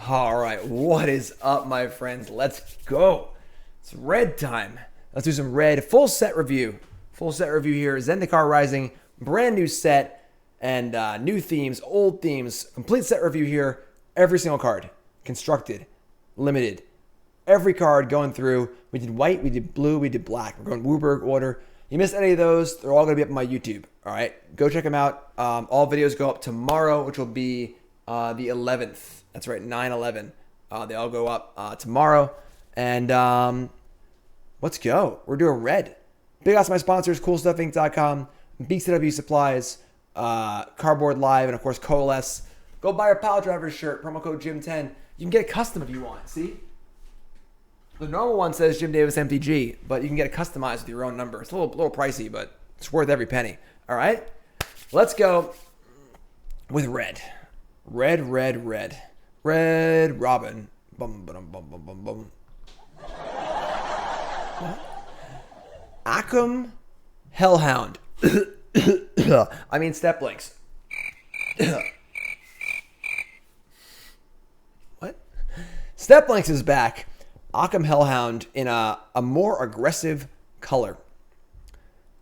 All right, what is up, my friends? Let's go. It's red time. Let's do some red full set review. Full set review here. Zendikar Rising, brand new set, and new themes, old themes. Complete set review here. Every single card, constructed, limited. Every card going through. We did white, we did blue, we did black. We're going Wooburg order. You missed any of those, they're all going to be up on my YouTube. All right, go check them out. All videos go up tomorrow, which will be the 11th. That's right, 9/11. They all go up tomorrow. And let's go. We're doing red. Big outs to my sponsors, CoolStuffInc.com, BCW Supplies, Cardboard Live, and of course Coalesce. Go buy your Pile Driver shirt, promo code Jim10. You can get it custom if you want. See? The normal one says Jim Davis MTG, but you can get it customized with your own number. It's a little pricey, but it's worth every penny. All right? Let's go with red. Red, red, red. Red Robin. Bum, bum, bum, bum, bum, bum. Akuma Hellhound. I mean Steplinks. What? Steplinks is back. Akuma Hellhound in a more aggressive color.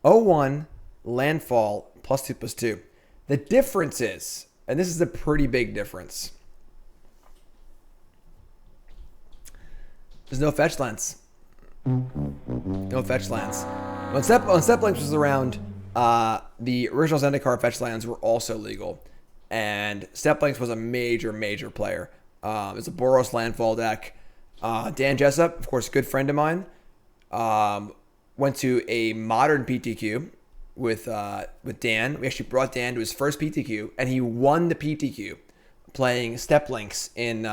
0-1 landfall +2/+2. The difference is, and this is a pretty big difference, there's no fetch lands. No fetch lands. When Steplinks was around, the original Zendikar fetch lands were also legal. And Steplinks was a major player. It's a Boros landfall deck. Dan Jessup, of course, a good friend of mine, went to a modern PTQ with Dan. We actually brought Dan to his first PTQ, and he won the PTQ playing Steplinks in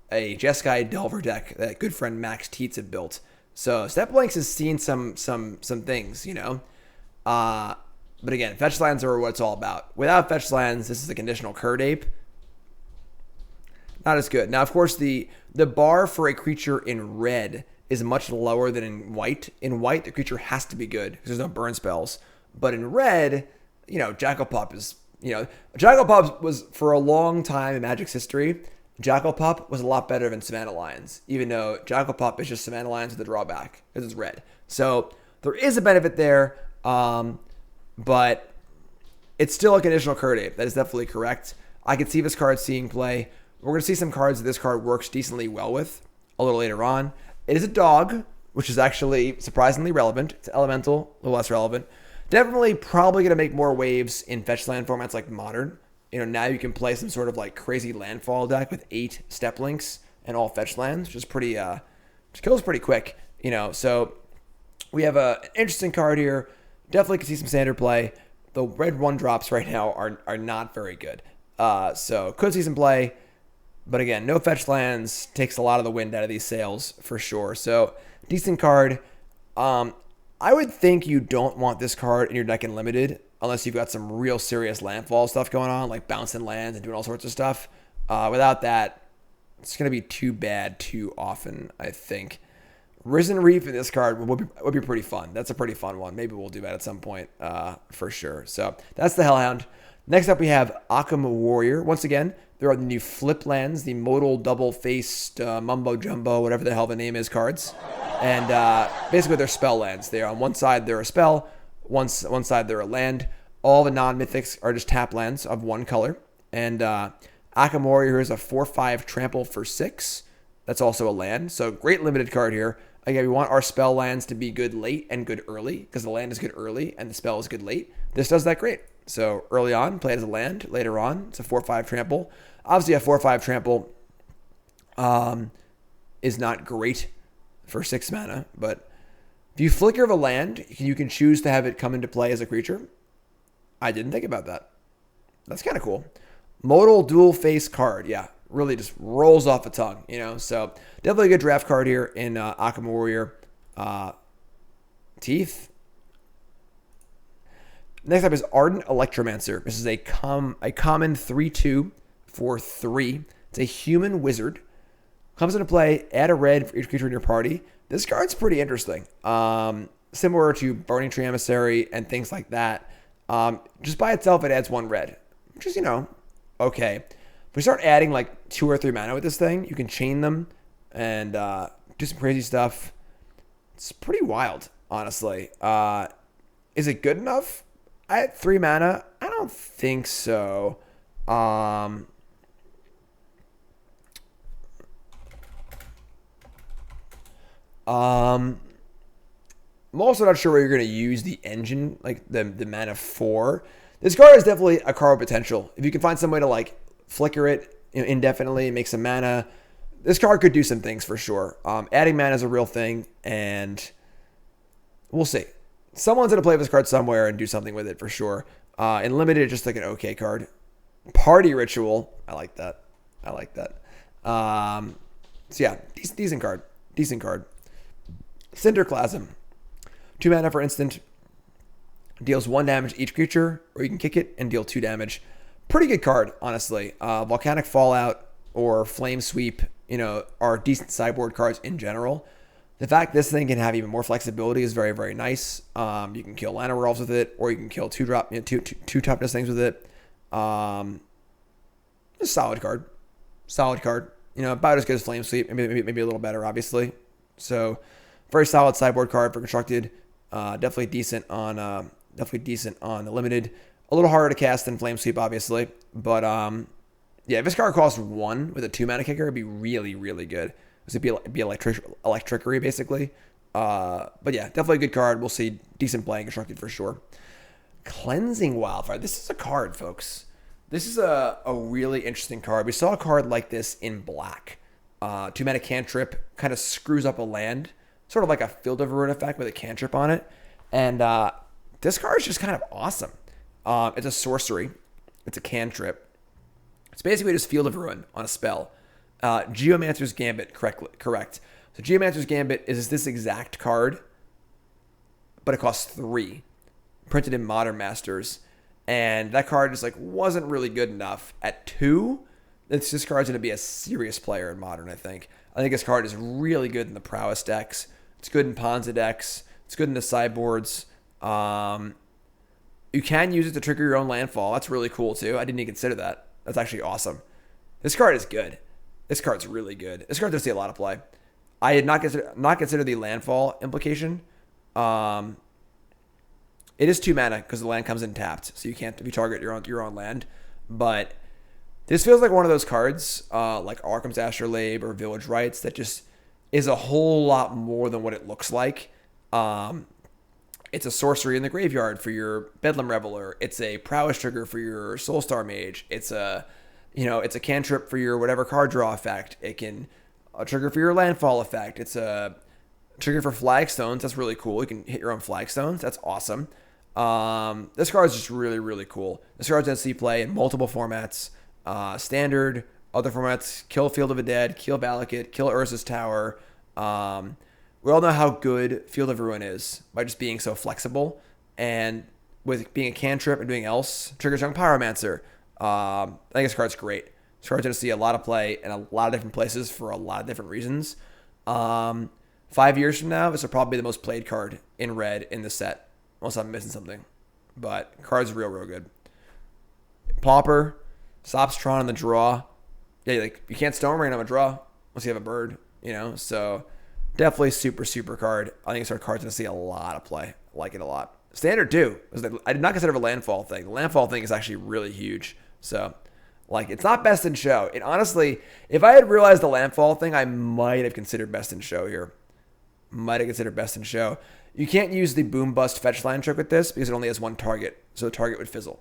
a Jeskai Delver deck that good friend Max Teets had built. So Steplinks has seen some things, you know. But again, fetch lands are what it's all about. Without fetch lands, this is a conditional Curd Ape. Not as good. Now, of course, the bar for a creature in red is much lower than in white. In white, the creature has to be good because there's no burn spells. But in red, you know, Jackal-Pup is, you know, Jackal-Pup was, for a long time in Magic's history, Jackal-Pup was a lot better than Savannah Lions, even though Jackal-Pup is just Savannah Lions with a drawback because it's red. So there is a benefit there, but it's still a conditional Curd Ape. That is definitely correct. I could see this card seeing play. We're going to see some cards that this card works decently well with a little later on. It is a dog, which is actually surprisingly relevant. It's elemental, a little less relevant. Definitely probably going to make more waves in fetch land formats like Modern. You know, now you can play some sort of like crazy landfall deck with 8 Steplinks and all fetch lands, which is pretty, just kills pretty quick. You know, so we have an interesting card here. Definitely can see some standard play. The red 1-drops right now are not very good. So could see some play. But again, no fetch lands takes a lot of the wind out of these sails for sure. So decent card. I would think you don't want this card in your deck in limited unless you've got some real serious landfall stuff going on, like bouncing lands and doing all sorts of stuff. Without that, it's going to be too bad too often, I think. Risen Reef in this card would be pretty fun. That's a pretty fun one. Maybe we'll do that at some point for sure. So that's the Hellhound. Next up, we have Akuma Warrior. Once again, there are the new flip lands, the modal double-faced mumbo jumbo, whatever the hell the name is, cards. And basically, they're spell lands. They're on one side, they're a spell. One side, they're a land. All the non-mythics are just tap lands of one color. And Akuma Warrior is a 4/5 trample for 6. That's also a land. So great limited card here. Again, we want our spell lands to be good late and good early because the land is good early and the spell is good late. This does that great. So early on, play it as a land. Later on, it's a 4/5 trample. Obviously, a 4/5 trample is not great for 6 mana, but if you flicker of a land, you can choose to have it come into play as a creature. I didn't think about that. That's kind of cool. Modal dual face card. Yeah, really just rolls off the tongue, you know. So definitely a good draft card here in Akuma Warrior. Teeth. Next up is Arden Electromancer. This is a common 3/2 for 3. It's a human wizard. Comes into play, add a red for each creature in your party. This card's pretty interesting. Similar to Burning Tree Emissary and things like that. Just by itself, it adds 1 red, which is, you know, okay. If we start adding like 2 or 3 mana with this thing, you can chain them and do some crazy stuff. It's pretty wild, honestly. Is it good enough at 3 mana? I don't think so. I'm also not sure where you're going to use the engine, like the mana for. This card is definitely a card with potential. If you can find some way to like flicker it indefinitely and make some mana, this card could do some things for sure. Adding mana is a real thing, and we'll see. Someone's going to play this card somewhere and do something with it for sure. And limited, it's just like an okay card. Party Ritual. I like that. I like that. So yeah, decent card. Decent card. Cinderclasm. 2 mana for instant. Deals 1 damage to each creature, or you can kick it and deal 2 damage. Pretty good card, honestly. Volcanic Fallout or Flame Sweep, are decent sideboard cards in general. The fact this thing can have even more flexibility is very, very nice. You can kill Llanowar Elves with it, or you can kill 2-drop, two toughness things with it. A solid card. Solid card. About as good as Flame Sweep. Maybe a little better, obviously. So, very solid sideboard card for constructed. Definitely decent on the limited. A little harder to cast than Flame Sweep, obviously. But yeah, if this card costs 1 with a 2 mana kicker, it'd be really, really good. It'd be electrickery, basically. But yeah, definitely a good card. We'll see decent play in constructed for sure. Cleansing Wildfire. This is a card, folks. This is a really interesting card. We saw a card like this in black. 2 mana cantrip, kind of screws up a land. Sort of like a Field of Ruin effect with a cantrip on it. And this card is just kind of awesome. It's a sorcery. It's a cantrip. It's basically just Field of Ruin on a spell. Geomancer's Gambit, correct. So Geomancer's Gambit is this exact card, but it costs 3. Printed in Modern Masters. And that card just wasn't really good enough. At 2, this card's going to be a serious player in Modern, I think. I think this card is really good in the Prowess decks. It's good in Ponza decks. It's good in the sideboards. You can use it to trigger your own landfall. That's really cool, too. I didn't even consider that. That's actually awesome. This card is good. This card's really good. This card does see a lot of play. I had not considered the landfall implication. It is 2 mana because the land comes in tapped, so you can't if you target your own land. But this feels like one of those cards, like Arkham's Astrolabe or Village Rites, that just is a whole lot more than what it looks like. It's a sorcery in the graveyard for your Bedlam Reveler. It's a prowess trigger for your Soulstar Mage. It's a cantrip for your whatever card draw effect. It can trigger for your landfall effect. It's a trigger for flagstones. That's really cool. You can hit your own flagstones. That's awesome. This card is just really, really cool. This card's going to see play in multiple formats. Standard, other formats, kill Field of the Dead, kill Valakut, kill Urza's Tower. We all know how good Field of Ruin is by just being so flexible. And with being a cantrip and doing else, triggers Young Pyromancer. I think this card's great. This card's going to see a lot of play in a lot of different places for a lot of different reasons. 5 years from now, this will probably be the most played card in red in the set. Unless I'm missing something. But card's real, real good. Pauper. Stops Tron on the draw. Yeah, you can't Stone Rain on a draw unless you have a bird, So definitely super, super card. I think this card's going to see a lot of play. I like it a lot. Standard too. I did not consider it a landfall thing. The landfall thing is actually really huge. So, it's not best in show. And honestly, if I had realized the landfall thing, I might have considered best in show here. You can't use the boom bust fetch land trick with this because it only has 1 target. So the target would fizzle.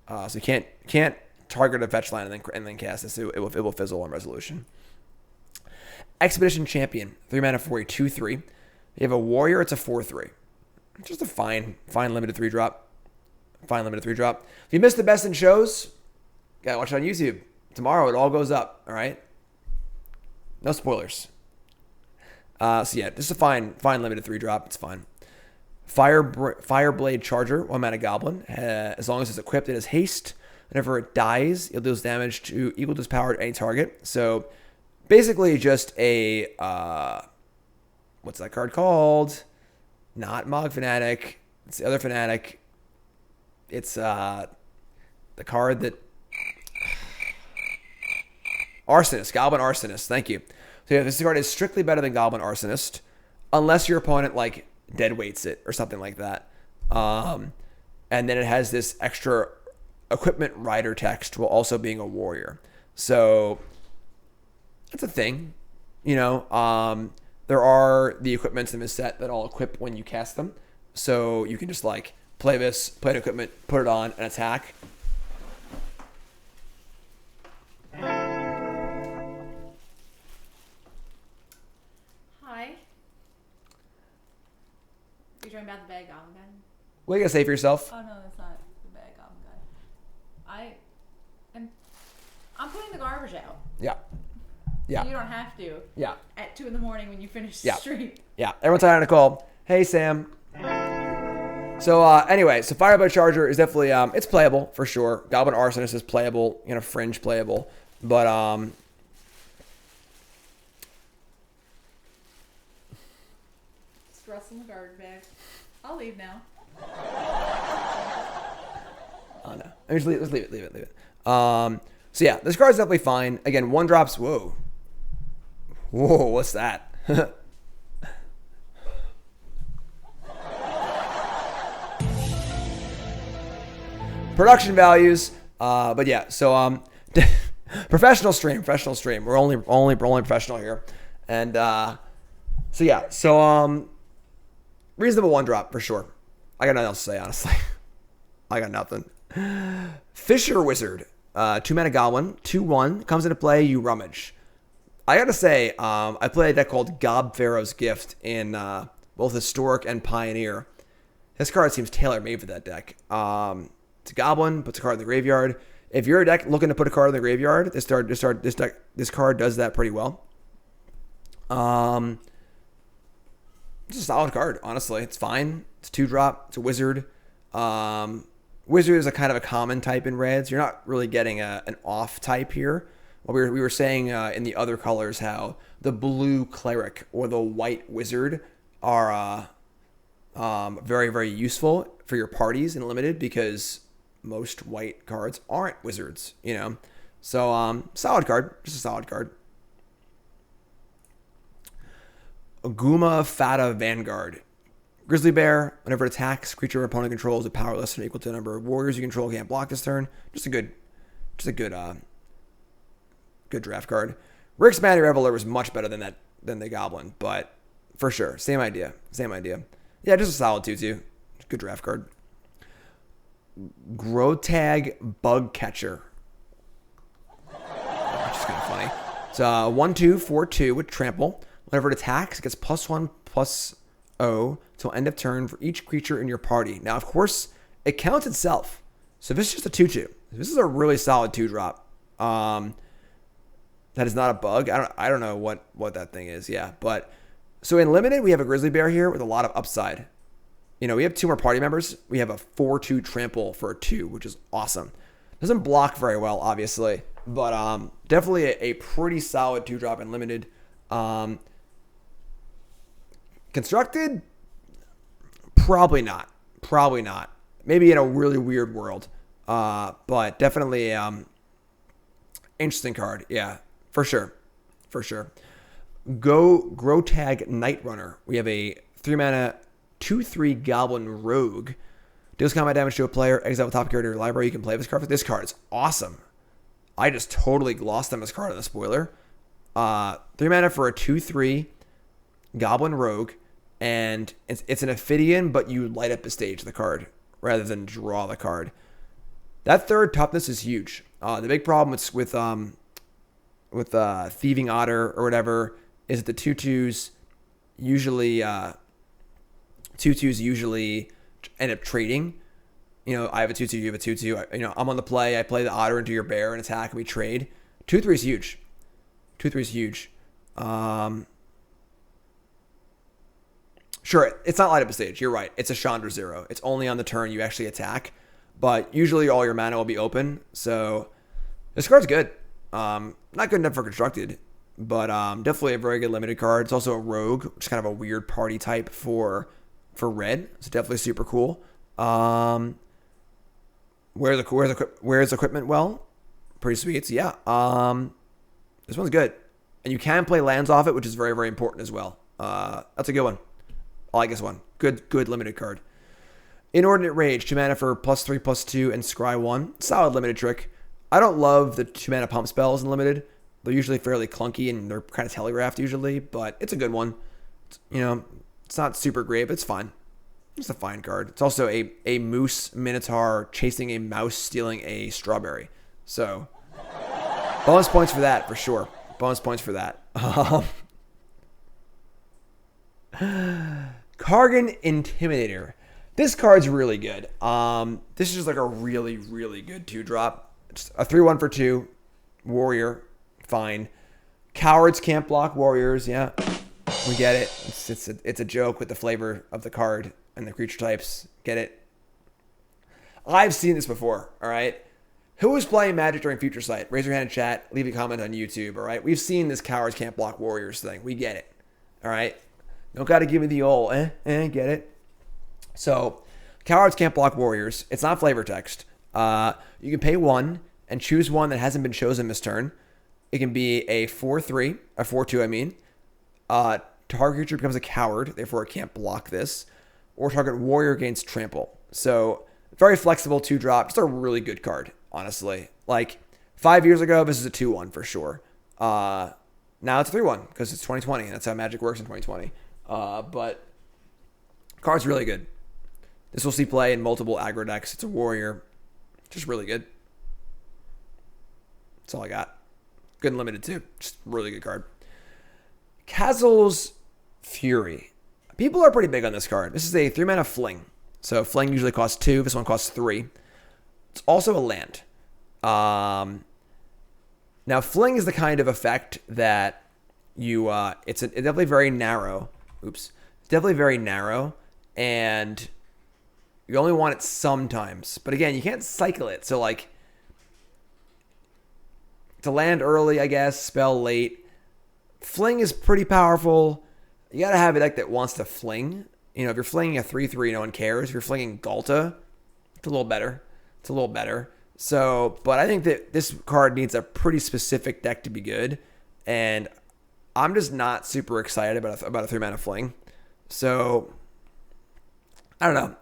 So you can't target a fetch land and then cast this. It will fizzle on resolution. Expedition Champion. 3 mana for a 2/3. You have a warrior, it's a 4/3. Just a fine limited 3-drop. If you missed the best in shows, gotta watch it on YouTube. Tomorrow it all goes up, alright? No spoilers. So yeah, just a fine limited 3-drop. It's fine. Fireblade Charger, 1 mana goblin. As long as it's equipped, it has haste. Whenever it dies, it deals damage equal to its power to any target. So basically just a what's that card called? Not Mog Fanatic. It's the other Fanatic. It's the card that Arsonist, Goblin Arsonist. Thank you. So yeah, this card is strictly better than Goblin Arsonist, unless your opponent like dead weights it or something like that. And then it has this extra equipment rider text while also being a warrior. So that's a thing, you know. There are the equipments in this set that all equip when you cast them. So you can just like play this, play an equipment, put it on, and attack. Hi. You're talking about the bad goblin guy? What are you gonna say for yourself? Oh no, that's not the bad goblin guy. I'm putting the garbage out. Yeah. Yeah. So you don't have to. Yeah. At 2 a.m. when you finish the stream. Yeah. Everyone's on a call. Hey, Sam. So anyway, so Fireblade Charger is definitely it's playable for sure. Goblin Arsonist is playable, you know, fringe playable, but Stress in the garbage bag. I'll leave now. Oh no, let's leave it. So yeah, this card's definitely fine. Again, 1-drops. Whoa, what's that? Production values, but yeah. So professional stream. We're only professional here, and so yeah. So reasonable 1-drop for sure. I got nothing else to say, honestly. I got nothing. Fischl Wizard, 2-mana goblin, 2/1 comes into play. You rummage. I gotta say, I play a deck called Gob Pharaoh's Gift in both Historic and Pioneer. This card seems tailor-made for that deck. It's a goblin, puts a card in the graveyard. If you're a deck looking to put a card in the graveyard, this card does that pretty well. It's a solid card, honestly. It's fine. It's 2-drop. It's a wizard. Wizard is a kind of a common type in reds. You're not really getting an off type here. Well, we were saying in the other colors how the blue cleric or the white wizard are very, very useful for your parties in limited because most white cards aren't wizards, you know. So solid card, just a solid card. Aguma Vanguard. Grizzly Bear, whenever it attacks, creature or opponent controls a power less than or equal to the number of warriors you control can't block this turn. Just a good draft card. Rick's Manny Reveler was much better than the Goblin, but for sure, same idea. Yeah, just a solid 2/2. Good draft card. Grotag Bug Catcher. Which is kind of funny. It's 1/2, 4/2 with trample. Whenever it attacks, it gets +1/+0 till end of turn for each creature in your party. Now, of course, it counts itself. So this is just a 2/2. This is a really solid 2-drop. That is not a bug. I don't know what that thing is. Yeah, but so in limited, we have a Grizzly Bear here with a lot of upside. You know, we have 2 more party members. We have a 4/2 trample for a 2, which is awesome. Doesn't block very well, obviously, but definitely a pretty solid 2-drop in limited. Constructed? Probably not. Maybe in a really weird world. But definitely interesting card. Yeah, for sure. Grotag Night Runner. We have a 3-mana 2/3 Goblin Rogue. Deals combat damage to a player. Exile the top card of your library. You can play this card. This card is awesome. I just totally glossed on this card in the spoiler. 3 mana for a 2/3 Goblin Rogue. And it's an Ophidian, but you light up the stage of the card rather than draw the card. That 3rd toughness is huge. The big problem with Thieving Otter or whatever is that the 2/2s usually end up trading. You know, I have a 2/2, you have a 2/2. I'm on the play. I play the Otter into your bear and attack, and we trade. 2/3 is huge. 2/3 is huge. Sure, it's not light up a stage. You're right. It's a Chandra 0. It's only on the turn you actually attack. But usually all your mana will be open. So this card's good. Not good enough for constructed. But definitely a very good limited card. It's also a rogue, which is kind of a weird party type for red. It's definitely super cool. Where's equipment? Well, pretty sweet. So yeah. This one's good. And you can play lands off it, which is very, very important as well. That's a good one. I like this one. Good limited card. Inordinate Rage, 2 mana for +3/+2 and scry 1. Solid limited trick. I don't love the 2 mana pump spells in limited. They're usually fairly clunky and they're kind of telegraphed usually, but it's a good one. It's not super great, but it's fine. It's a fine card. It's also a moose minotaur chasing a mouse stealing a strawberry. So, bonus points for that, for sure. Bonus points for that. Kargan Intimidator. This card's really good. This is just like a really, really good 2-drop. Just a 3/1 for 2. Warrior. Fine. Cowards can't block warriors. Yeah. We get it. It's a joke with the flavor of the card and the creature types. Get it? I've seen this before, all right? Who was playing Magic during Future Sight? Raise your hand in chat. Leave a comment on YouTube, all right? We've seen this cowards can't block warriors thing. We get it, all right? Don't got to give me the old, get it? So, cowards can't block warriors. It's not flavor text. You can pay 1 and choose one that hasn't been chosen this turn. It can be a 4/3, a 4/2, I mean. Target creature becomes a coward, therefore it can't block this. Or target warrior gains trample. So, very flexible 2-drop. Just a really good card, honestly. Like, 5 years ago, this is a 2/1 for sure. Now it's a 3/1 because it's 2020. And that's how Magic works in 2020. But card's really good. This will see play in multiple aggro decks. It's a warrior. Just really good. That's all I got. Good and limited too. Just really good card. Kazel's Fury. People are pretty big on this card. This is a 3 mana fling. So fling usually costs 2. This one costs 3. It's also a land. Now fling is the kind of effect that you it's definitely very narrow. Oops. It's definitely very narrow, and you only want it sometimes. But again, you can't cycle it. So like to land early, I guess, spell late. Fling is pretty powerful. You gotta have a deck that wants to fling. You know, if you're flinging a 3/3, no one cares. If you're flinging Galta, it's a little better. So, but I think that this card needs a pretty specific deck to be good, and I'm just not super excited about a 3 mana fling. So, I don't know.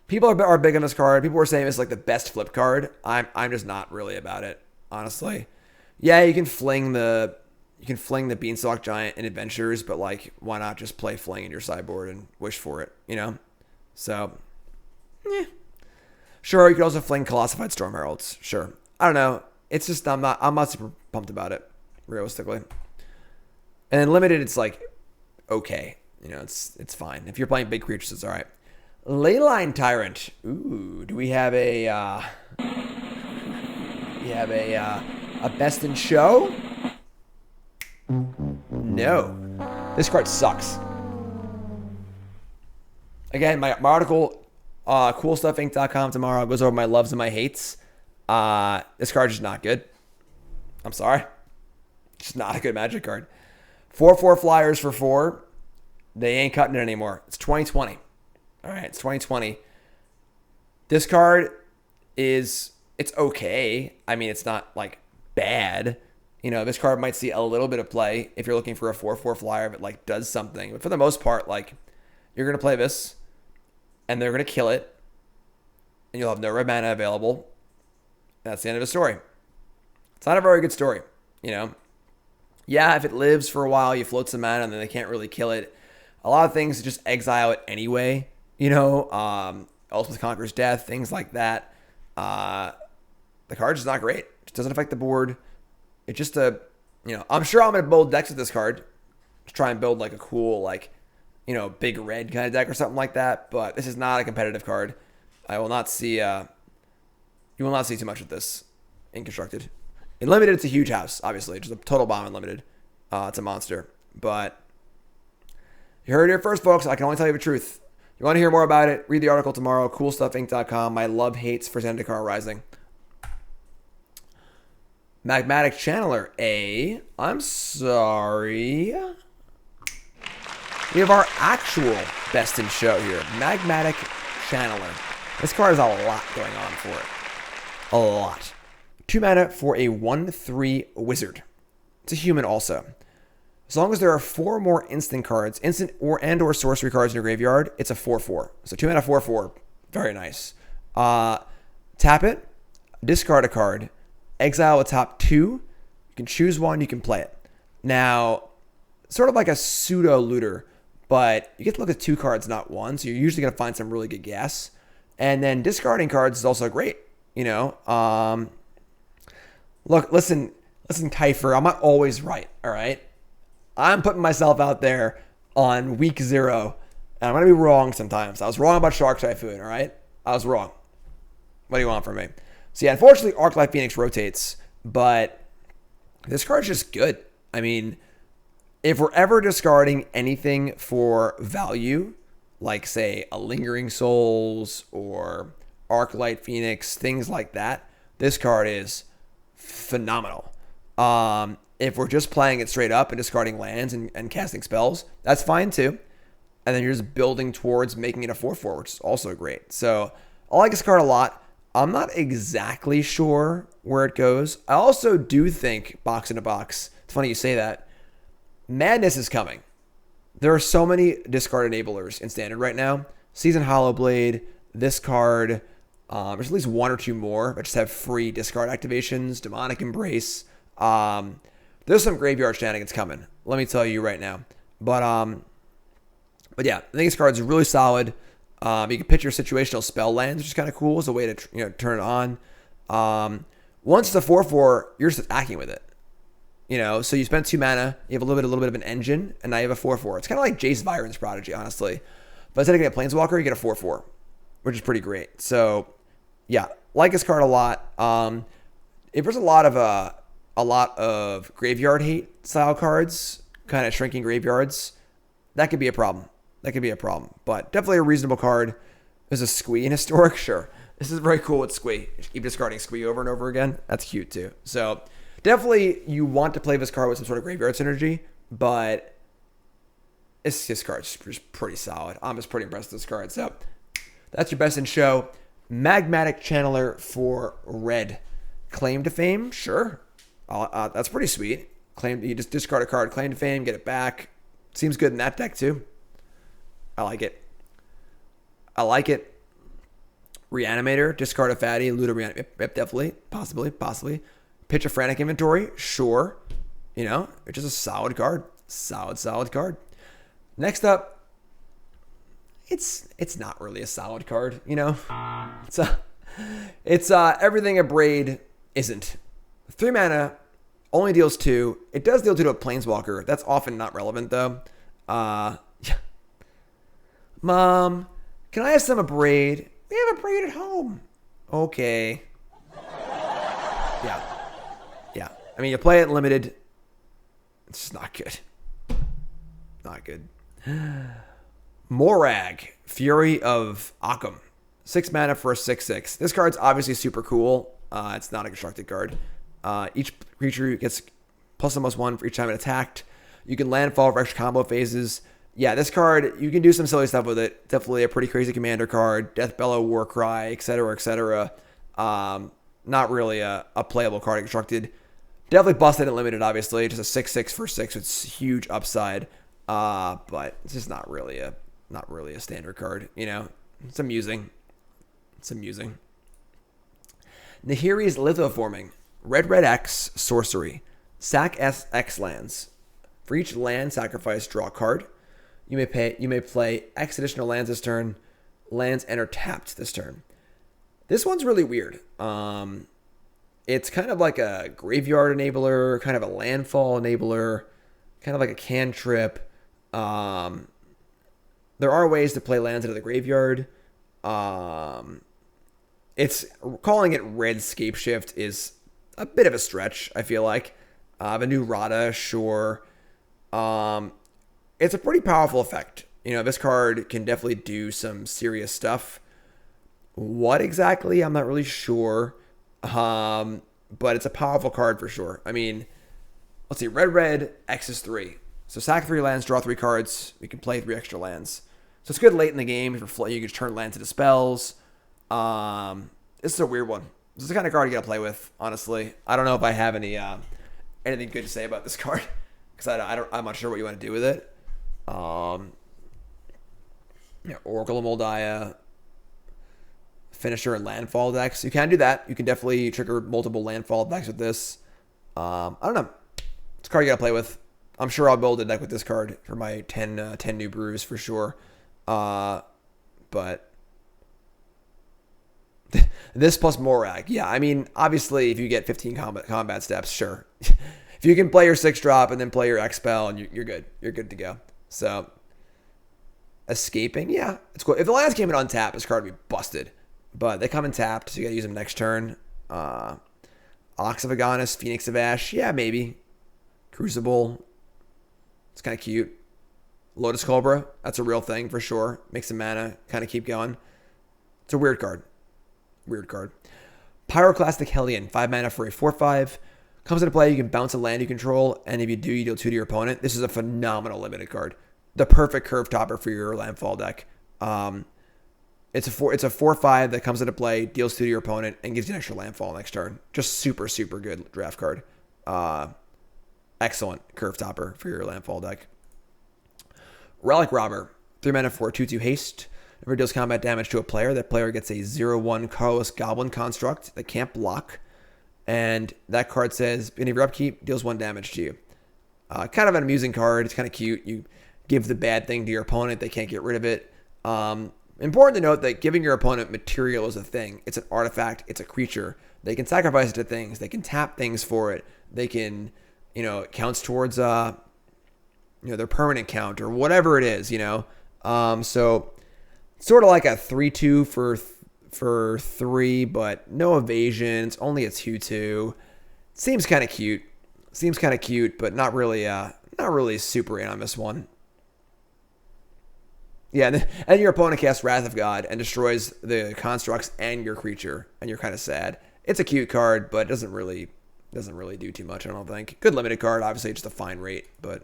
People are big on this card. People were saying it's like the best flip card. I'm just not really about it, honestly. Yeah, you can fling the Beanstalk Giant in Adventures, but like, why not just play fling in your sideboard and wish for it, you know? So, yeah. Sure, you could also fling Colossified Storm Heralds. Sure. I don't know. It's just I'm not super pumped about it, realistically. And then limited, it's like okay. You know, it's fine. If you're playing big creatures, it's alright. Leyline Tyrant. Ooh, do we have a best in show? No. This card sucks. Again, my article, coolstuffinc.com tomorrow goes over my loves and my hates. This card is just not good. I'm sorry. It's not a good Magic card. 4/4 flyers for 4. They ain't cutting it anymore. It's 2020. All right, it's 2020. This card it's okay. I mean, it's not like bad. You know, this card might see a little bit of play if you're looking for a 4/4 flyer if it like does something. But for the most part, like, you're gonna play this, and they're gonna kill it, and you'll have no red mana available. That's the end of the story. It's not a very good story, you know. Yeah, if it lives for a while, you float some mana, and then they can't really kill it. A lot of things just exile it anyway, you know. Ultimate Conqueror's Death, things like that. The card's just not great. It doesn't affect the board. It's just I'm sure I'm going to build decks with this card to try and build like a cool, like, you know, big red kind of deck or something like that. But this is not a competitive card. I will not see, you will not see too much of this in Constructed. In Limited, it's a huge house, obviously. Just a total bomb in Limited. It's a monster. But you heard it here first, folks. I can only tell you the truth. You want to hear more about it? Read the article tomorrow. Coolstuffinc.com. My love hates for Zendikar Rising. Magmatic Channeler. I'm sorry. We have our actual best in show here. Magmatic Channeler. This card has a lot going on for it. A lot. 2 mana for a 1/3 wizard. It's a human also. As long as there are 4 more instant cards, instant or sorcery cards in your graveyard, it's a 4/4. So 2 mana 4/4, very nice. Tap it, discard a card, exile a top 2. You can choose one, you can play it. Now, sort of like a pseudo looter, but you get to look at 2 cards, not one. So you're usually gonna find some really good gas. And then discarding cards is also great. You know, look, listen, Kiefer, I'm not always right. All right. I'm putting myself out there on week 0, and I'm going to be wrong sometimes. I was wrong about Shark Typhoon, all right? I was wrong. What do you want from me? So, yeah, unfortunately, Arclight Phoenix rotates, but this card's just good. I mean, if we're ever discarding anything for value, like, say, a Lingering Souls or Arclight Phoenix, things like that, this card is phenomenal. If we're just playing it straight up and discarding lands and casting spells, that's fine too. And then you're just building towards making it a 4/4, which is also great. So I like this card a lot. I'm not exactly sure where it goes. I also do think, box in a box, it's funny you say that, Madness is coming. There are so many discard enablers in Standard right now. Season Hollowblade, this card, there's at least 1 or 2 more that just have free discard activations. Demonic Embrace. There's some graveyard shenanigans coming. Let me tell you right now. But yeah, I think this card is really solid. You can pitch your situational spell lands, which is kind of cool as a way to turn it on. Once it's a 4/4, you're just attacking with it. You know, so you spend 2 mana, you have a little bit of an engine, and now you have a 4/4. It's kind of like Jace Viren's Prodigy, honestly. But instead of getting a Planeswalker, you get a 4/4, which is pretty great. So yeah, like this card a lot. If there's a lot of graveyard hate style cards, kind of shrinking graveyards, that could be a problem. But definitely a reasonable card. There's a Squee in Historic, sure. This is very cool with Squee. Keep discarding Squee over and over again. That's cute too. So definitely you want to play this card with some sort of graveyard synergy, but this card's just pretty solid. I'm just pretty impressed with this card. So that's your best in show. Magmatic Channeler for red. Claim to fame, sure. That's pretty sweet. You just discard a card, claim to fame, get it back. Seems good in that deck too. I like it. Reanimator, discard a fatty, loot a reanimator. Yep, definitely. Possibly. Pitch a frantic inventory, sure. You know, it's just a solid card. Solid card. Next up, it's not really a solid card, you know? It's everything a Braid isn't. 3 mana, only deals 2. It does deal 2 to a Planeswalker. That's often not relevant, though. Yeah. Mom, can I have some of Braid? We have a Braid at home. Okay. Yeah. I mean, you play it limited. It's just not good. Not good. Morag, Fury of Akuma. 6 mana for a 6/6. This card's obviously super cool. It's not a constructed card. Each creature gets +1/+1 for each time it attacked. You can landfall for extra combo phases. Yeah, this card, you can do some silly stuff with it. Definitely a pretty crazy commander card. Deathbellow, Warcry, etc. Not really a playable card constructed. Definitely busted and limited, obviously. Just a 6/6 for 6 with huge upside. But it's just not really a standard card, you know? It's amusing. Nahiris Lithoforming. Red X, sorcery. Sack X lands. For each land sacrifice, draw a card. You may play X additional lands this turn. Lands enter tapped this turn. This one's really weird. It's kind of like a graveyard enabler, kind of a landfall enabler, kind of like a cantrip. There are ways to play lands into the graveyard. It's calling it red scape shift is a bit of a stretch, I feel like. A new Rada, sure. It's a pretty powerful effect. You know, this card can definitely do some serious stuff. What exactly? I'm not really sure. But it's a powerful card for sure. I mean, let's see. Red, X is 3. So sack 3 lands, draw 3 cards. We can play 3 extra lands. So it's good late in the game. If you can turn lands into spells. This is a weird one. This is the kind of card you gotta play with, honestly. I don't know if I have any anything good to say about this card because I'm not sure what you want to do with it. Oracle of Moldiah, Finisher, and Landfall decks. You can do that. You can definitely trigger multiple Landfall decks with this. I don't know. It's a card you got to play with. I'm sure I'll build a deck with this card for my 10 new brews for sure. But this plus Morag. Yeah, I mean, obviously, if you get 15 combat steps, sure. If you can play your 6-drop and then play your X-Spell, and you're good. You're good to go. So, escaping, yeah, it's cool. If the lands came in untap, this card would be busted. But they come in tapped, so you gotta use them next turn. Ox of Agonis, Phoenix of Ash, yeah, maybe. Crucible, it's kind of cute. Lotus Cobra, that's a real thing for sure. Make some mana, kind of keep going. It's a weird card. Weird card. Pyroclastic Helium, 5 mana for a 4/5. Comes into play, you can bounce a land you control, and if you do, you deal 2 to your opponent. This is a phenomenal limited card. The perfect curve topper for your landfall deck. It's a 4/5 that comes into play, deals 2 to your opponent, and gives you an extra landfall next turn. Just super, super good draft card. Excellent curve topper for your landfall deck. Relic Robber, 3 mana for 2/2 haste. Whenever it deals combat damage to a player, that player gets a 0/1 colorless goblin construct that can't block. And that card says, beginning of your upkeep, deals 1 damage to you. Kind of an amusing card. It's kind of cute. You give the bad thing to your opponent. They can't get rid of it. Important to note that giving your opponent material is a thing. It's an artifact. It's a creature. They can sacrifice it to things. They can tap things for it. They can, it counts towards, their permanent count or whatever it is, So sort of like a 3/2 for 3, but no evasion. It's only a 2/2. Seems kind of cute, but not really super in on this one. Yeah, and your opponent casts Wrath of God and destroys the constructs and your creature, and you're kind of sad. It's a cute card, but it doesn't really do too much, I don't think. Good limited card, obviously just a fine rate, but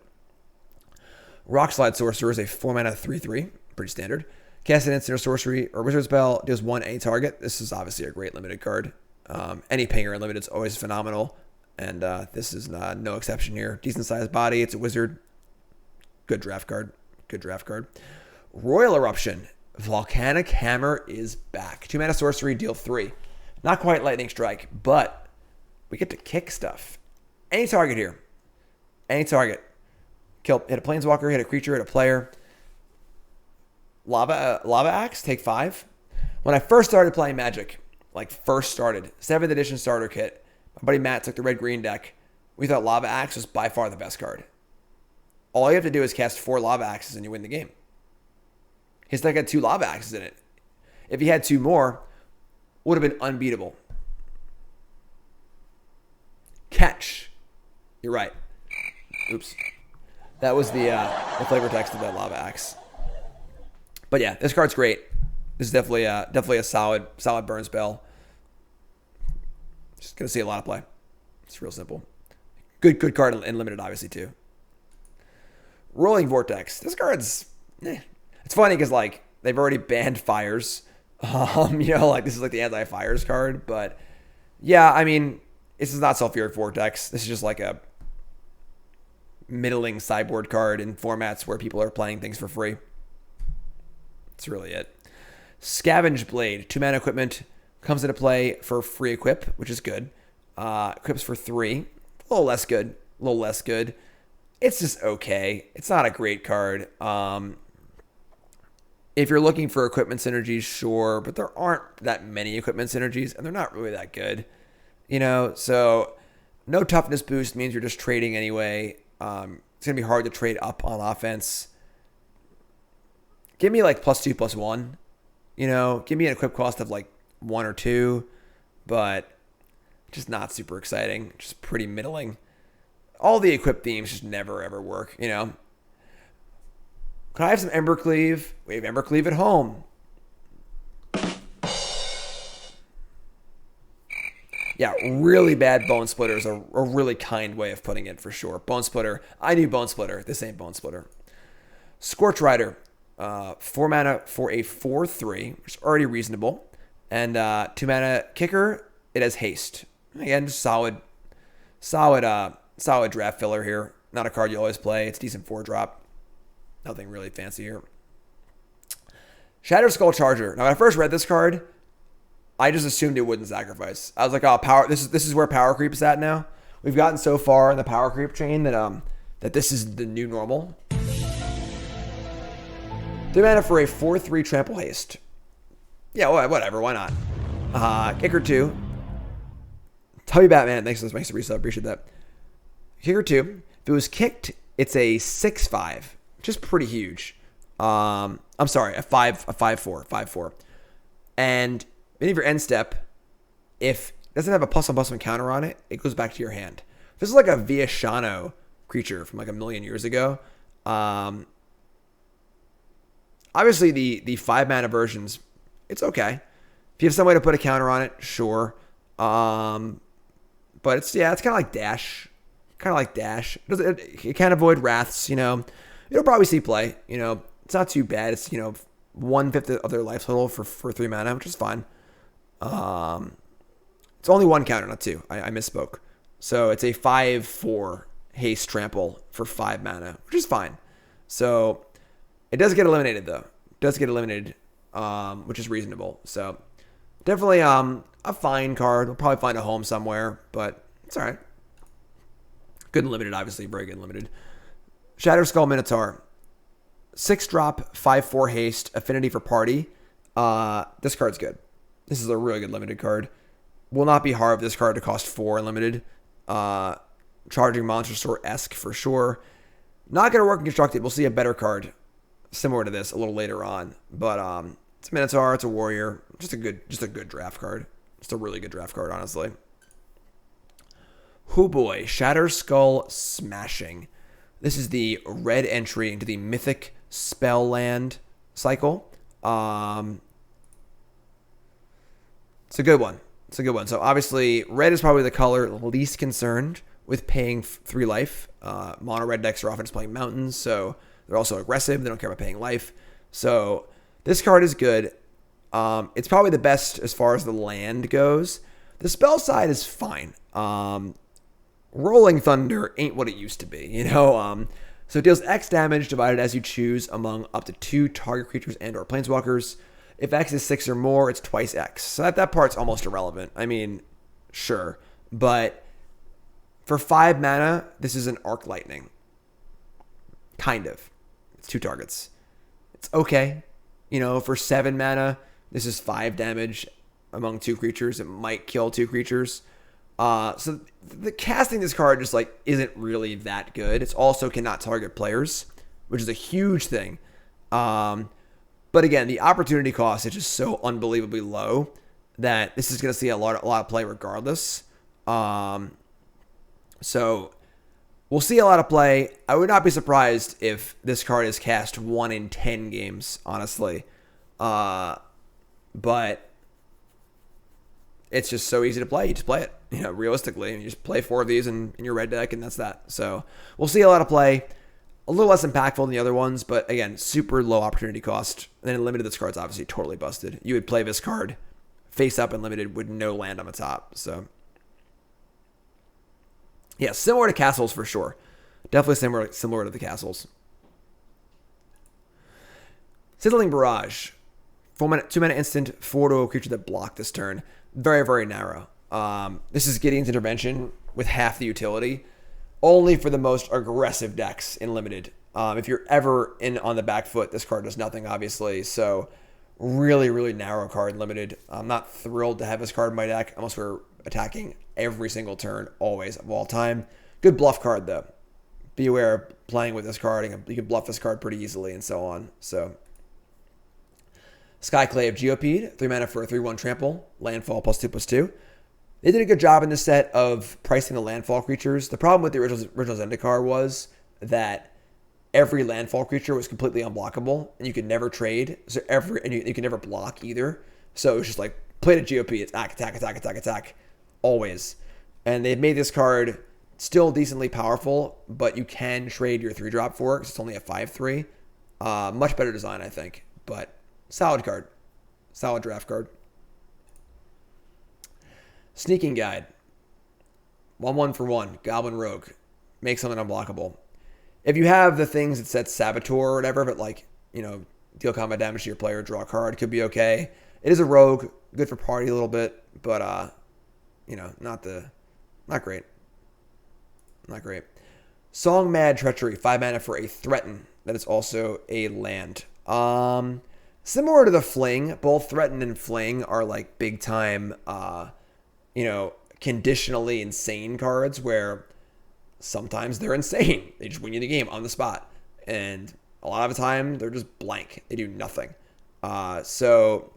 Rockslide Sorcerer is a 4 mana 3/3, pretty standard. Cast an instant or sorcery or wizard spell, deals 1 any target. This is obviously a great limited card. Any pinger in limited is always phenomenal, and this is no exception here. Decent sized body, it's a wizard. Good draft card. Royal Eruption, Volcanic Hammer is back. 2 mana sorcery, deal 3. Not quite Lightning Strike, but we get to kick stuff. Any target here. Any target. Hit a planeswalker, hit a creature, hit a player. Lava Axe, take 5. When I first started playing Magic, 7th edition starter kit, my buddy Matt took the red-green deck. We thought Lava Axe was by far the best card. All you have to do is cast 4 Lava Axes and you win the game. His deck had 2 Lava Axes in it. If he had 2 more, would have been unbeatable. Catch. You're right. Oops. That was the flavor text of that Lava Axe. But yeah, this card's great. This is definitely a solid burn spell. Just gonna see a lot of play. It's real simple. Good card in limited, obviously too. Rolling Vortex. This card's. It's funny because they've already banned fires. This is the anti-fires card. But yeah, I mean, this is not Sulfuric Vortex. This is just a middling sideboard card in formats where people are playing things for free. That's really it. Scavenge Blade, 2 mana equipment, comes into play for free equip, which is good. Equips for 3, a little less good. It's just okay. It's not a great card. If you're looking for equipment synergies, sure, but there aren't that many equipment synergies, and they're not really that good. So no toughness boost means you're just trading anyway. It's going to be hard to trade up on offense. Give me +2, +1. Give me an equip cost of 1 or 2, but just not super exciting. Just pretty middling. All the equip themes just never ever work, Could I have some Embercleave? We have Embercleave at home. Yeah, really bad Bone Splitter is a really kind way of putting it for sure. Bone Splitter. I knew Bone Splitter. This ain't Bone Splitter. Scorch Rider. 4 mana for a 4/3, which is already reasonable. And 2 mana kicker, it has haste. Again, just solid solid draft filler here. Not a card you always play. It's decent 4-drop. Nothing really fancy here. Fischl Charger. Now, when I first read this card, I just assumed it wouldn't sacrifice. I was like, oh, power. This is where power creep is at now. We've gotten so far in the power creep chain that this is the new normal. 3 mana for a 4/3 trample haste. Yeah, whatever. Why not? Kicker 2. Tubby Batman. Thanks for the resub. Appreciate that. Kicker 2. If it was kicked, it's a 6/5, which is pretty huge. I'm sorry, a 5/4. And any of your end step, if it doesn't have a +1/+1 counter on it, it goes back to your hand. This is like a Viashano creature from like a million years ago. Obviously, the 5 mana versions, it's okay. If you have some way to put a counter on it, sure. But it's kind of like Dash. It can't avoid Wraths, It'll probably see play, It's not too bad. It's, 1/5 of their life total for 3 mana, which is fine. It's only 1 counter, not 2. I misspoke. So it's a 5/4 haste trample for 5 mana, which is fine. So it does get eliminated, though. Which is reasonable. So definitely a fine card. We'll probably find a home somewhere, but it's all right. Good and limited, obviously. Very good and limited. Shatterskull Minotaur. 6-drop, 5/4 haste, affinity for party. This card's good. This is a really good limited card. Will not be hard for this card to cost 4 unlimited. Charging Monster Sword-esque for sure. Not going to work in Constructed. We'll see a better card similar to this a little later on. But it's a Minotaur, it's a Warrior. Just a good draft card. Just a really good draft card, honestly. Oh boy, Shatterskull Smashing. This is the red entry into the Mythic Spell Land cycle. It's a good one. So obviously, red is probably the color least concerned with paying 3 life. Mono red decks are often just playing mountains, so they're also aggressive. They don't care about paying life. So this card is good. It's probably the best as far as the land goes. The spell side is fine. Rolling Thunder ain't what it used to be, So it deals X damage divided as you choose among up to 2 target creatures and or planeswalkers. If X is 6 or more, it's twice X. So that part's almost irrelevant. I mean, sure. But for 5 mana, this is an Arc Lightning. Kind of. It's 2 targets. It's okay. For 7 mana, this is 5 damage among 2 creatures. It might kill 2 creatures. So the casting this card just isn't really that good. It's also cannot target players, which is a huge thing. But again, the opportunity cost is just so unbelievably low that this is going to see a lot of play regardless. So we'll see a lot of play. I would not be surprised if this card is cast 1 in 10 games, honestly. But it's just so easy to play. You just play it, realistically. You just play 4 of these in your red deck, and that's that. So we'll see a lot of play. A little less impactful than the other ones, but again, super low opportunity cost. And then limited, this card's obviously totally busted. You would play this card face up and limited with no land on the top. So yeah, similar to castles for sure. Definitely similar to the castles. Sizzling Barrage. 2 mana instant, 4/2 creature that block this turn. Very, very narrow. This is Gideon's Intervention with half the utility. Only for the most aggressive decks in limited. If you're ever on the back foot, this card does nothing, obviously. So really, really narrow card in limited. I'm not thrilled to have this card in my deck unless we're attacking every single turn, always, of all time. Good bluff card, though. Be aware of playing with this card. You can bluff this card pretty easily and so on. So Skyclave Geopede, 3 mana for a 3/1 trample, landfall +2/+2. They did a good job in this set of pricing the landfall creatures. The problem with the original Zendikar was that every landfall creature was completely unblockable, and you could never trade. So you could never block either. So it was just play the GOP, it's attack, always. And they've made this card still decently powerful, but you can trade your 3-drop for it because it's only a 5/3. Much better design, I think, but solid card, solid draft card. Sneaking Guide. 1/1 for 1. Goblin Rogue. make something unblockable. If you have the things that set Saboteur or whatever, but like, you know, deal combat damage to your player, draw a card, could be okay. It is a rogue, good for party a little bit, but you know, not great. Not great. Song Mad Treachery, 5 mana for a threaten. That is also a land. Similar to the Fling, both Threaten and Fling are like big time, you know, conditionally insane cards where sometimes they're insane. They just win you the game on the spot. And a lot of the time, they're just blank. They do nothing. So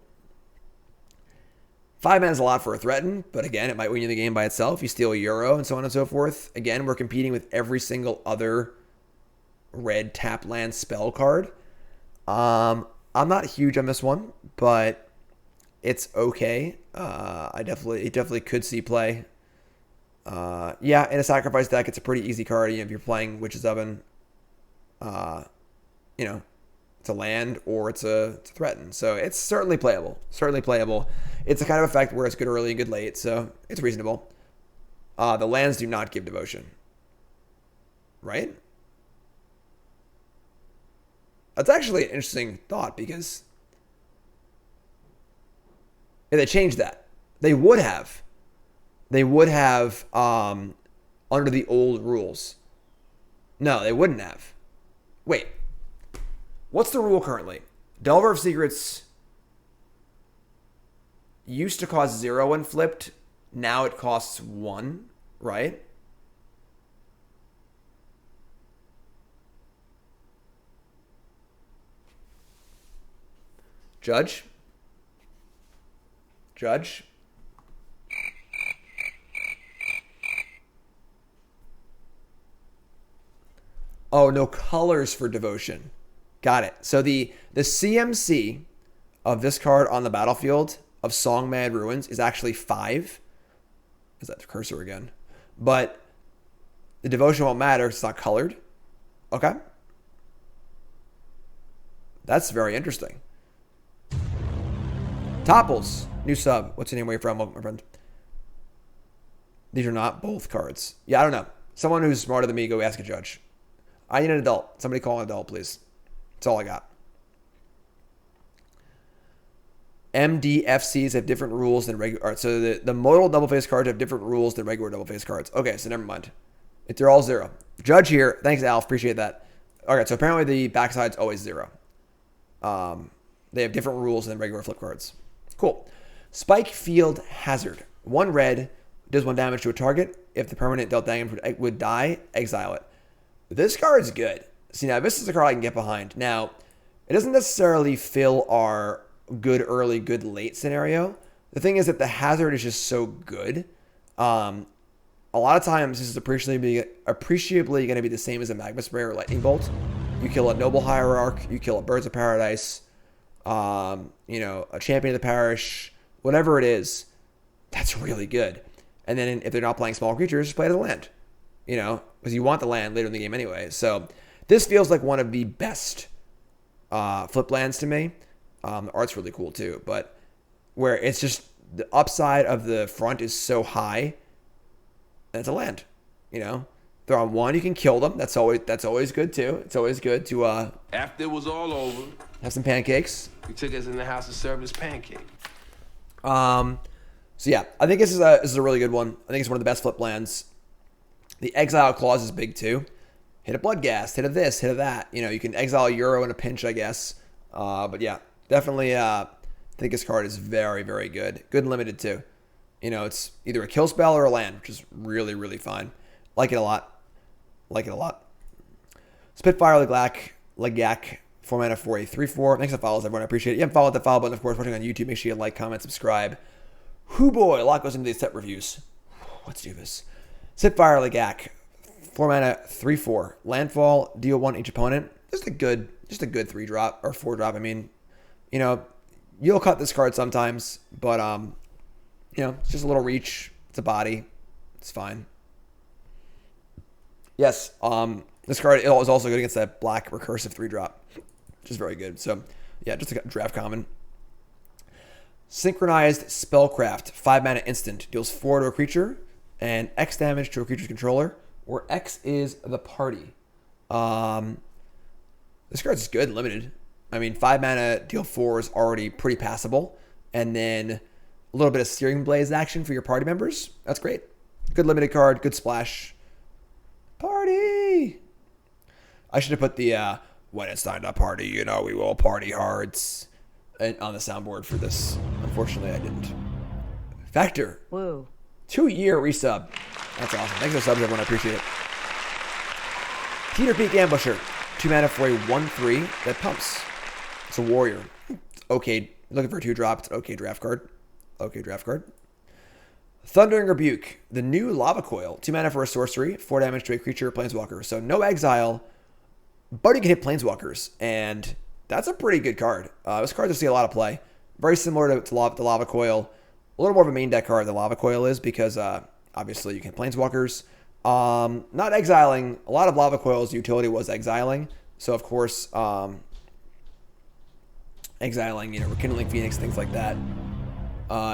5 mana is a lot for a threaten, but again, it might win you the game by itself. You steal a Euro and so on and so forth. Again, we're competing with every single other red tap land spell card. I'm not huge on this one, but it's okay. It definitely could see play. Yeah, in a sacrifice deck, it's a pretty easy card. You know, if you're playing Witch's Oven, you know, it's a land or it's a threaten. So it's certainly playable. Certainly playable. It's a kind of effect where it's good early and good late, so it's reasonable. The lands do not give devotion. Right? That's actually an interesting thought because if they changed that, they would have. They would have under the old rules. No, they wouldn't have. Wait. What's the rule currently? Delver of Secrets used to cost 0 when flipped. Now it costs 1, right? Judge? Oh, no colors for devotion. Got it. So the CMC of this card on the battlefield of Song Mad Ruins is actually 5. Is that the cursor again? But the devotion won't matter. It's not colored. Okay. That's very interesting. Topples. New sub. What's your name? Where you from? Welcome, my friend. These are not both cards. Yeah, I don't know. Someone who's smarter than me, go ask a judge. I need an adult. Somebody call an adult, please. That's all I got. MDFCs have different rules than regular. So the modal double face cards have different rules than regular double face cards. Okay, so never mind. If they're all 0. Judge here. Thanks, Alf. Appreciate that. Okay, so apparently the backside's always 0. They have different rules than regular flip cards. Cool. Spikefield Hazard. 1 red, does 1 damage to a target. If the permanent dealt damage would die, exile it. This card's good. See, now this is a card I can get behind. Now, it doesn't necessarily fill our good early, good late scenario. The thing is that the hazard is just so good. A lot of times, this is appreciably going to be the same as a Magma Spray or Lightning Bolt. You kill a Noble Hierarch, you kill a Birds of Paradise, you know, a Champion of the Parish, whatever it is. That's really good. And then if they're not playing small creatures, just play it as a land. You know, because you want the land later in the game anyway. So this feels like one of the best flip lands to me. The art's really cool too, but where it's just the upside of the front is so high, that's a land. You know, they're on 1, you can kill them. That's always good too. It's always good to after it was all over, have some pancakes. he took us in the house and served us pancake. So yeah, I think this is a really good one. I think it's one of the best flip lands. The exile clause is big too. Hit a Bloodghast, hit a this, hit a that. You know, you can exile a Euro in a pinch, I guess. But yeah, definitely I think this card is very, very good. Good and limited too. You know, it's either a kill spell or a land, which is really, really fine. Like it a lot. Spitfire Legak, 4 mana for a 3/4. Thanks for the follows, everyone. I appreciate it. You haven't followed the follow button, of course, watching on YouTube. Make sure you like, comment, subscribe. Hoo boy, a lot goes into these set reviews. Let's do this. Spitfire Legak, 4 mana, 3/4. Landfall, deal 1 each opponent. Just a good 3-drop or 4-drop. I mean, you know, you'll cut this card sometimes, but you know, it's just a little reach. It's a body. It's fine. Yes, this card is also good against that black recursive 3-drop, which is very good. So yeah, just a draft common. Synchronized Spellcraft, 5 mana instant, deals 4 to a creature and X damage to a creature's controller where X is the party. This card's good, limited. I mean, 5 mana, deal 4 is already pretty passable. And then a little bit of Searing Blaze action for your party members. That's great. Good limited card, good splash. Party! I should have put the, when it's time to party, you know, we will party hards on the soundboard for this. Unfortunately, I didn't. Factor. Woo. 2-year resub. That's awesome. Thanks for the subs, everyone. I appreciate it. Teeter Peak Ambusher. 2 mana for a 1/3 that pumps. It's a warrior. It's okay. Looking for a 2-drop. It's an okay draft card. Okay draft card. Thundering Rebuke. The new Lava Coil. 2 mana for a sorcery. 4 damage to a creature or planeswalker. So no exile, but you can hit planeswalkers. And that's a pretty good card. This card will see a lot of play. Very similar to Lava Coil. A little more of a main deck card than Lava Coil is because obviously you can planeswalkers. Not exiling. A lot of Lava Coil's utility was exiling. So of course, exiling, you know, Rekindling Phoenix, things like that,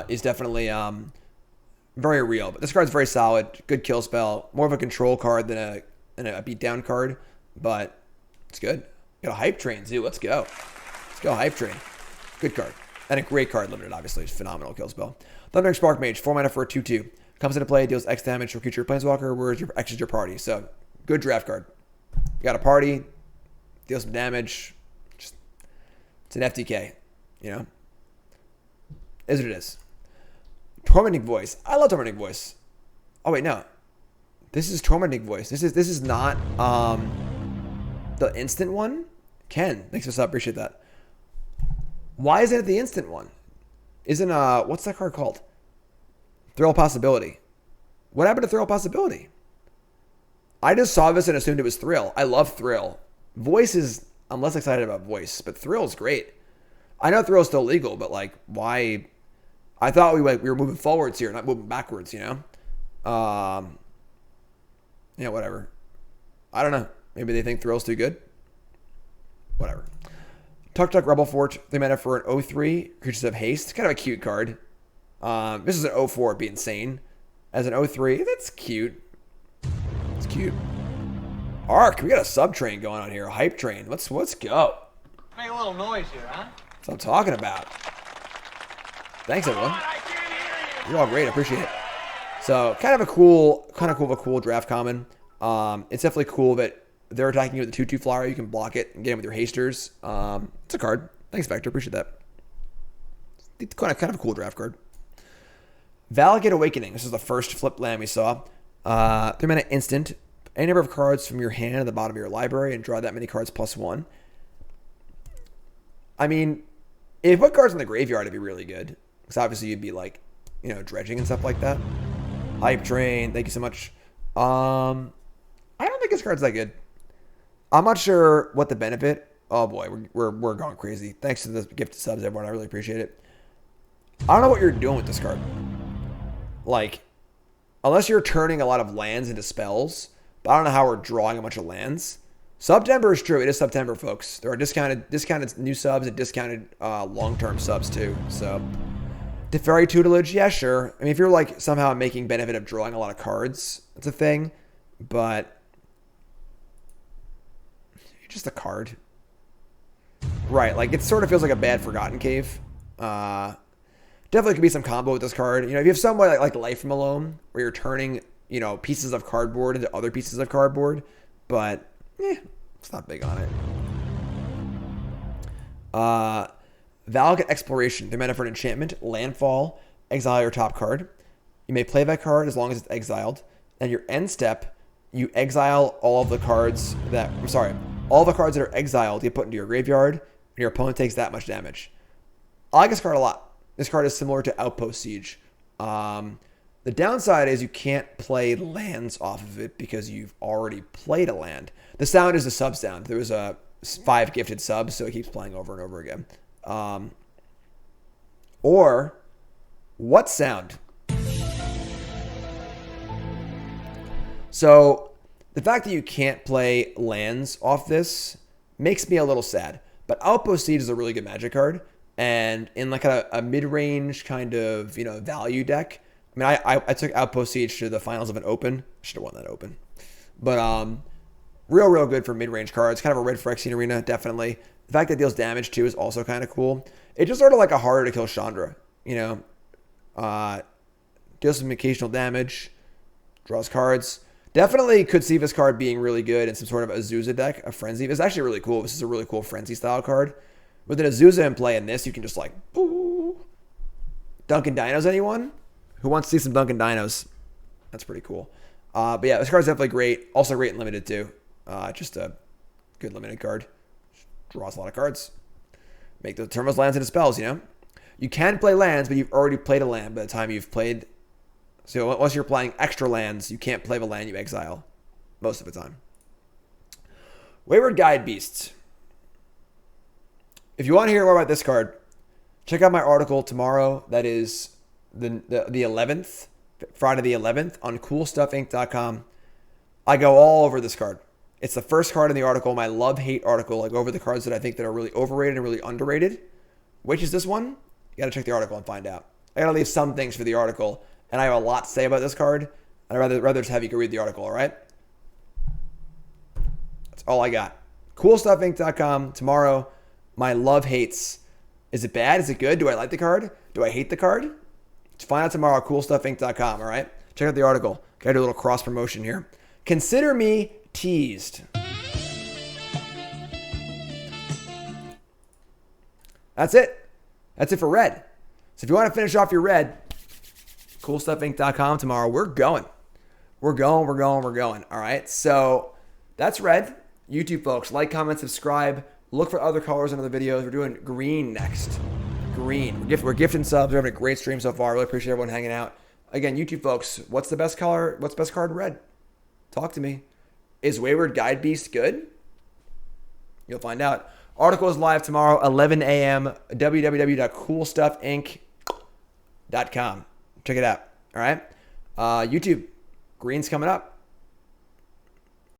is definitely very real. But this card's very solid. Good kill spell. More of a control card than a beatdown card, but it's good. Got a Hype Train too. Let's go. Let's go Hype Train. Good card. And a great card limited, obviously. It's phenomenal kill spell. Thundering Spark Mage, 4 mana for a 2/2. Comes into play, deals X damage to a creature or planeswalker, whereas your X is your party. So, good draft card. You got a party, deal some damage. It's an FTK, you know? Is what it is. Tormenting Voice. I love Tormenting Voice. Oh, wait, no. This is Tormenting Voice. This is not the instant one. Ken, thanks for the sub. Appreciate that. Why isn't it the instant one? Isn't, what's that card called? Thrill Possibility. What happened to Thrill Possibility? I just saw this and assumed it was Thrill. I love Thrill. Voice is, I'm less excited about Voice, but Thrill is great. I know Thrill is still legal, but like, why? I thought we were moving forwards here, not moving backwards, you know? Yeah, whatever. I don't know. Maybe they think Thrill's too good. Whatever. Tuk Tuk Rebel Fort. They mana for an 0/3. Creatures have haste. Kind of a cute card. This is an 0/4. It'd be insane. As an 0/3, that's cute. It's cute. Arc. We got a sub train going on here. A hype train. Let's go. Make a little noise here, huh? That's what I'm talking about. Thanks, everyone. You're all great. I appreciate it. So, kind of a cool draft common. It's definitely cool that they're attacking you with a 2/2 flyer. You can block it and get him with your hasters. It's a card. Thanks, Vector. Appreciate that. It's kind of a cool draft card. Valakut Awakening. This is the first flip land we saw. 3 mana instant. Any number of cards from your hand at the bottom of your library and draw that many cards +1. I mean, if you put cards in the graveyard, it'd be really good. Because obviously you'd be like, you know, dredging and stuff like that. Hype Train. Thank you so much. I don't think this card's that good. I'm not sure what the benefit. Oh boy, we're going crazy. Thanks to the gifted subs, everyone. I really appreciate it. I don't know what you're doing with this card. Like, unless you're turning a lot of lands into spells, but I don't know how we're drawing a bunch of lands. September is true. It is September, folks. There are discounted new subs and discounted long-term subs too. So, Teferi Tutelage, yeah, sure. I mean, if you're like somehow making benefit of drawing a lot of cards, that's a thing. But you're just a card. Right, like it sort of feels like a bad Forgotten Cave. Definitely could be some combo with this card. You know, if you have somebody like Life from Alone, where you're turning, you know, pieces of cardboard into other pieces of cardboard, but it's not big on it. Valakut Exploration. They're meant for an enchantment. Landfall. Exile your top card. You may play that card as long as it's exiled. And your end step, you exile all the cards that are exiled get put into your graveyard, and your opponent takes that much damage. I like this card a lot. This card is similar to Outpost Siege. The downside is you can't play lands off of it because you've already played a land. The sound is the sub sound. There was 5 gifted subs, so it keeps playing over and over again. Or, what sound? So, the fact that you can't play lands off this makes me a little sad. But Outpost Siege is a really good Magic card. And in like a mid-range kind of, you know, value deck. I mean, I took Outpost Siege to the finals of an Open. Should have won that Open. But real good for mid-range cards. Kind of a red Phyrexian Arena, definitely. The fact that it deals damage too is also kind of cool. It's just sort of like a harder to kill Chandra, you know. Deals some occasional damage, draws cards. Definitely could see this card being really good in some sort of Azusa deck, a Frenzy. It's actually really cool. This is a really cool Frenzy style card. With an Azusa in play in this, you can just like, ooh. Dunkin' Dinos, anyone? Who wants to see some Dunkin' Dinos? That's pretty cool. But yeah, this card's definitely great. Also great in limited too. Just a good limited card. Draws a lot of cards. Make the turn those lands into spells, you know? You can play lands, but you've already played a land by the time you've played. So unless you're playing extra lands, you can't play the land you exile most of the time. Wayward Guide Beasts. If you want to hear more about this card, check out my article tomorrow. That is the 11th, Friday the 11th, on coolstuffinc.com. I go all over this card. It's the first card in the article, my love-hate article. I go over the cards that I think that are really overrated and really underrated. Which is this one? You got to check the article and find out. I got to leave some things for the article, and I have a lot to say about this card. I'd rather just have you go read the article, all right? That's all I got. Coolstuffinc.com tomorrow. My love-hates. Is it bad? Is it good? Do I like the card? Do I hate the card? Find out tomorrow at coolstuffinc.com, all right? Check out the article. Got to do a little cross-promotion here. Consider me teased. That's it. That's it for red. So if you want to finish off your red, coolstuffinc.com tomorrow. We're going. We're going. All right. So that's red. YouTube folks, like, comment, subscribe. Look for other colors in other videos. We're doing green next. Green. We're gifting subs. We're having a great stream so far. Really appreciate everyone hanging out. Again, YouTube folks, what's the best color? What's the best card in red? Talk to me. Is Wayward Guide Beast good? You'll find out. Article is live tomorrow, 11 a.m. www.coolstuffinc.com. Check it out. All right. YouTube. Green's coming up.